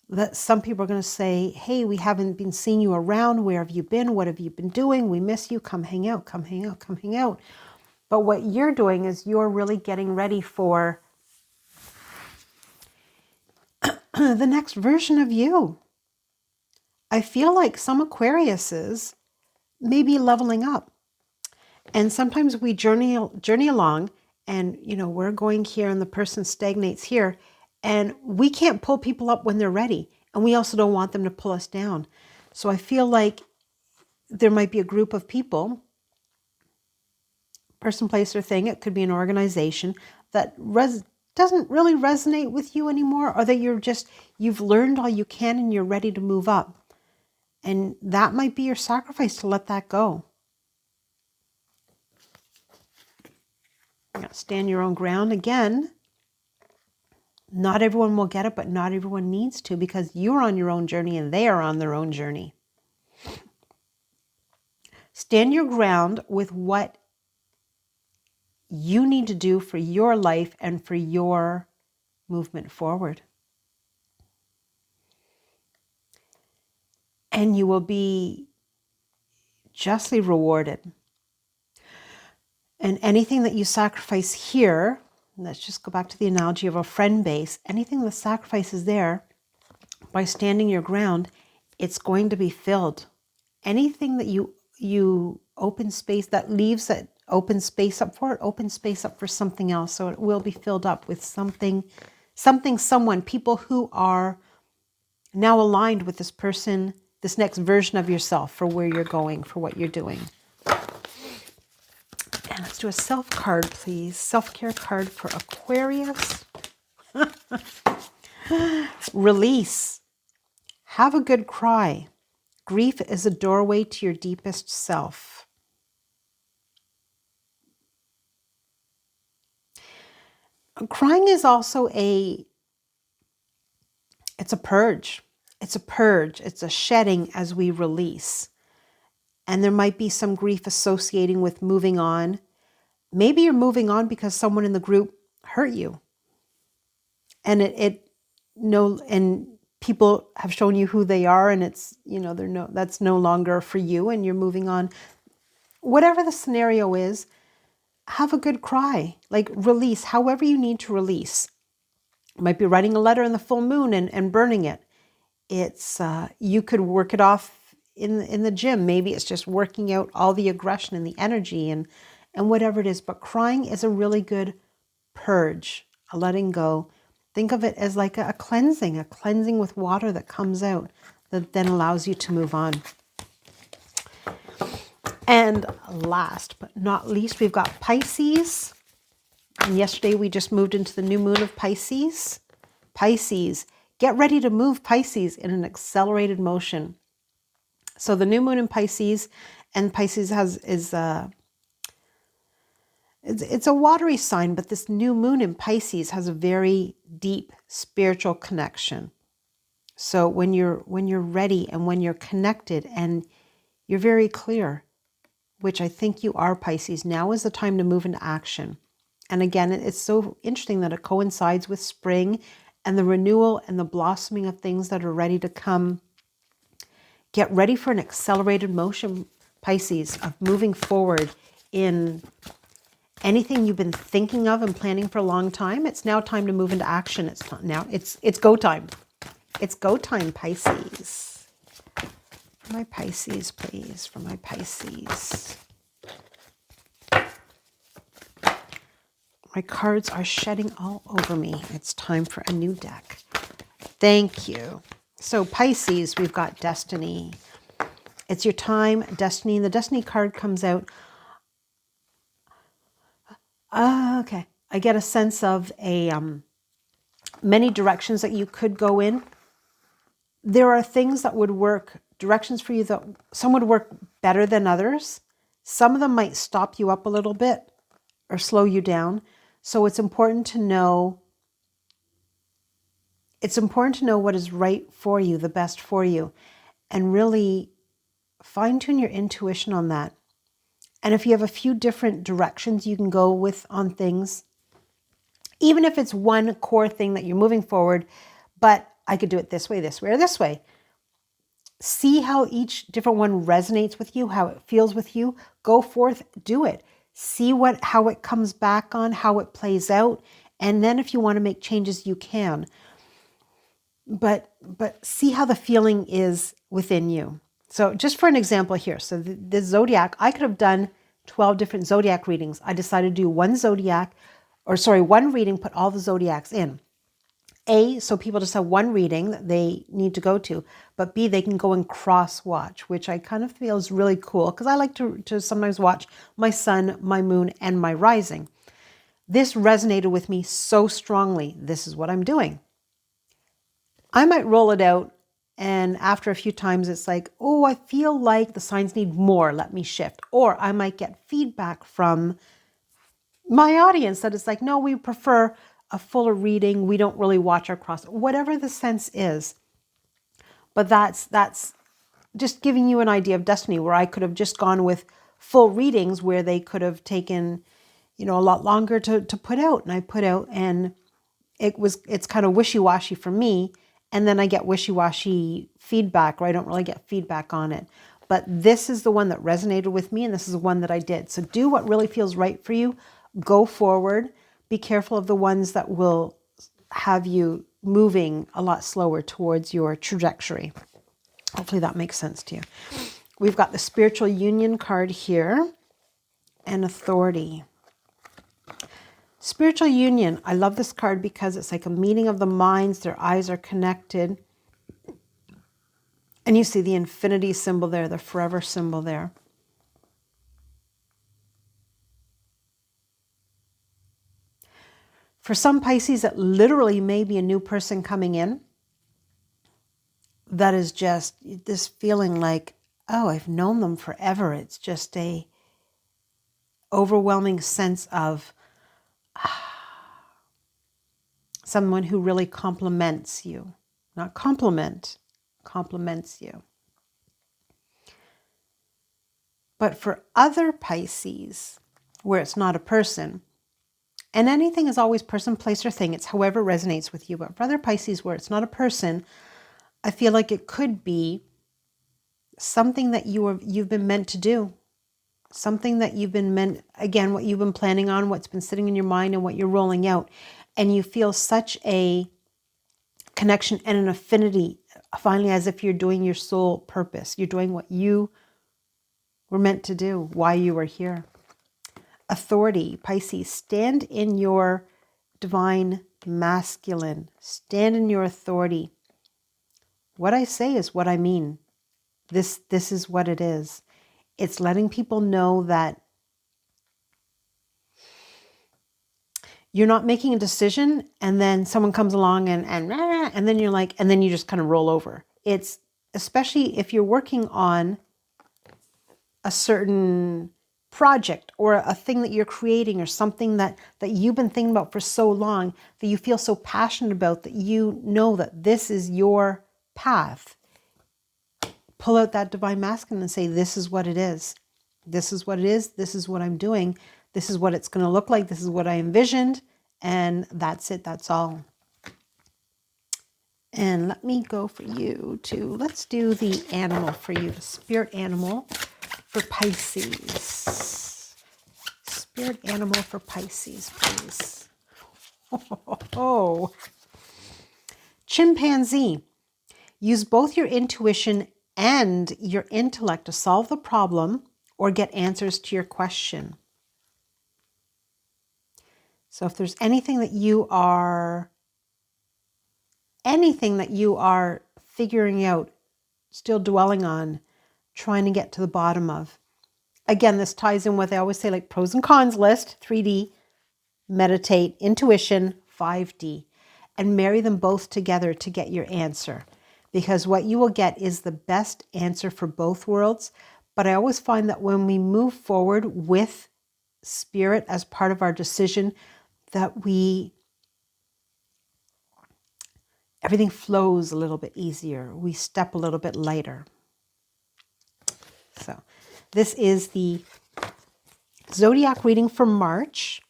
that some people are going to say, hey, we haven't been seeing you around. Where have you been? What have you been doing? We miss you. Come hang out, come hang out, come hang out. But what you're doing is you're really getting ready for the next version of you. I feel like some Aquariuses may be leveling up. And sometimes we journey along and, we're going here and the person stagnates here. And we can't pull people up when they're ready. And we also don't want them to pull us down. So I feel like there might be a group of people, person, place, or thing. It could be an organization that doesn't really resonate with you anymore, or that you've learned all you can and you're ready to move up. And that might be your sacrifice to let that go. Stand your own ground. Again, not everyone will get it, but not everyone needs to, because you're on your own journey and they are on their own journey. Stand your ground with what you need to do for your life and for your movement forward. And you will be justly rewarded. And anything that you sacrifice here, let's just go back to the analogy of a friend base, anything the sacrifice is there, by standing your ground, it's going to be filled. anything that you open space, that leaves that open space up for it, open space up for something else. So it will be filled up with something, someone, people who are now aligned with this person, this next version of yourself, for where you're going, for what you're doing. And let's do a self card, please. Self-care card for Aquarius. Release. Have a good cry. Grief is a doorway to your deepest self. Crying is also it's a purge. It's a purge. It's a shedding as we release. And there might be some grief associating with moving on. Maybe you're moving on because someone in the group hurt you. And and people have shown you who they are, and it's, that's no longer for you, and you're moving on. Whatever the scenario is, have a good cry. Like, release however you need to release. It might be writing a letter in the full moon and burning it. It's you could work it off in the gym. Maybe it's just working out all the aggression and the energy and whatever it is. But crying is a really good purge, a letting go. Think of it as like a cleansing with water that comes out that then allows you to move on. And last but not least, we've got Pisces. And yesterday we just moved into the new moon of Pisces. Pisces, get ready to move, Pisces, in an accelerated motion. So the new moon in Pisces, and Pisces it's a watery sign, but this new moon in Pisces has a very deep spiritual connection. So when you're ready and when you're connected and you're very clear, which I think you are, Pisces, now is the time to move into action. And again, it's so interesting that it coincides with spring and the renewal and the blossoming of things that are ready to come. Get ready for an accelerated motion, Pisces, of moving forward in anything you've been thinking of and planning for a long time. It's now time to move into action. It's go time. It's go time, Pisces. For my Pisces, please. For my Pisces. My cards are shedding all over me. It's time for a new deck. Thank you. So Pisces, we've got destiny. It's your time, destiny. And the destiny card comes out. Okay. I get a sense of many directions that you could go in. There are things that would work, directions for you that some would work better than others. Some of them might stop you up a little bit or slow you down. So it's important to know. It's important to know what is right for you, the best for you, and really fine-tune your intuition on that. And if you have a few different directions you can go with on things, even if it's one core thing that you're moving forward, but I could do it this way, or this way. See how each different one resonates with you, how it feels with you. Go forth, do it. See how it comes back on, how it plays out. And then if you want to make changes, you can. But see how the feeling is within you. So just for an example here. So the zodiac, I could have done 12 different zodiac readings. I decided to do one reading, put all the zodiacs in. A, so people just have one reading that they need to go to, but B, they can go and cross watch, which I kind of feel is really cool because I like to sometimes watch my sun, my moon, and my rising. This resonated with me so strongly. This is what I'm doing. I might roll it out, and after a few times, it's like, oh, I feel like the signs need more. Let me shift. Or I might get feedback from my audience that it's like, no, we prefer a fuller reading. We don't really watch our cross, whatever the sense is. But that's just giving you an idea of destiny, where I could have just gone with full readings where they could have taken, a lot longer to put out. And I put out, and it's kind of wishy-washy for me. And then I get wishy-washy feedback, or I don't really get feedback on it. But this is the one that resonated with me, and this is the one that I did. So do what really feels right for you. Go forward. Be careful of the ones that will have you moving a lot slower towards your trajectory. Hopefully that makes sense to you. We've got the spiritual union card here and authority. Spiritual union. I love this card because it's like a meeting of the minds. Their eyes are connected. And you see the infinity symbol there, the forever symbol there. For some Pisces, it literally may be a new person coming in. That is just this feeling like, oh, I've known them forever. It's just a overwhelming sense of someone who really compliments you. Not compliment, compliments you. But for other Pisces, where it's not a person, and anything is always person, place, or thing, it's however resonates with you. But for other Pisces, where it's not a person, I feel like it could be something that you've been meant to do. Something that you've been meant, again, what you've been planning on, what's been sitting in your mind and what you're rolling out. And you feel such a connection and an affinity, finally, as if you're doing your soul purpose. You're doing what you were meant to do, why you were here. Authority, Pisces, stand in your divine masculine. Stand in your authority. What I say is what I mean. This is what it is. It's letting people know that you're not making a decision and then someone comes along and then you're like, and then you just kind of roll over. It's especially if you're working on a certain project or a thing that you're creating or something that you've been thinking about for so long, that you feel so passionate about, that you know that this is your path. Pull out that divine masculine and say, this is what it is. This is what it is. This is what I'm doing. This is what it's going to look like. This is what I envisioned. And that's it. That's all. And let me go for you to, let's do the animal for you, the spirit animal for Pisces. Spirit animal for Pisces, please. Oh. Chimpanzee. Use both your intuition and your intellect to solve the problem or get answers to your question. So if there's anything that you are figuring out, still dwelling on, trying to get to the bottom of. Again, this ties in with, I always say, like pros and cons list, 3D, meditate, intuition, 5D, and marry them both together to get your answer. Because what you will get is the best answer for both worlds. But I always find that when we move forward with spirit as part of our decision, that everything flows a little bit easier. We step a little bit lighter. So this is the zodiac reading for March.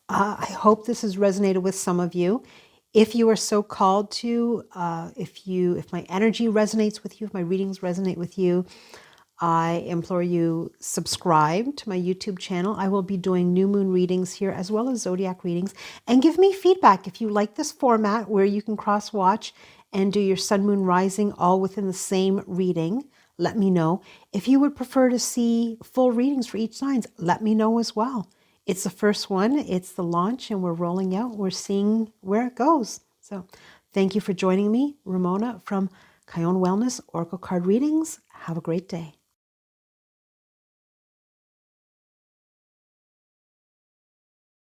I hope this has resonated with some of you. If you are so called to, if my energy resonates with you, if my readings resonate with you, I implore you, subscribe to my YouTube channel. I will be doing new moon readings here as well as zodiac readings. And give me feedback if you like this format where you can cross-watch and do your sun, moon, rising all within the same reading. Let me know. If you would prefer to see full readings for each signs, let me know as well. It's the first one. It's the launch and we're rolling out. We're seeing where it goes. So thank you for joining me, Ramona from Kion Wellness Oracle Card Readings. Have a great day.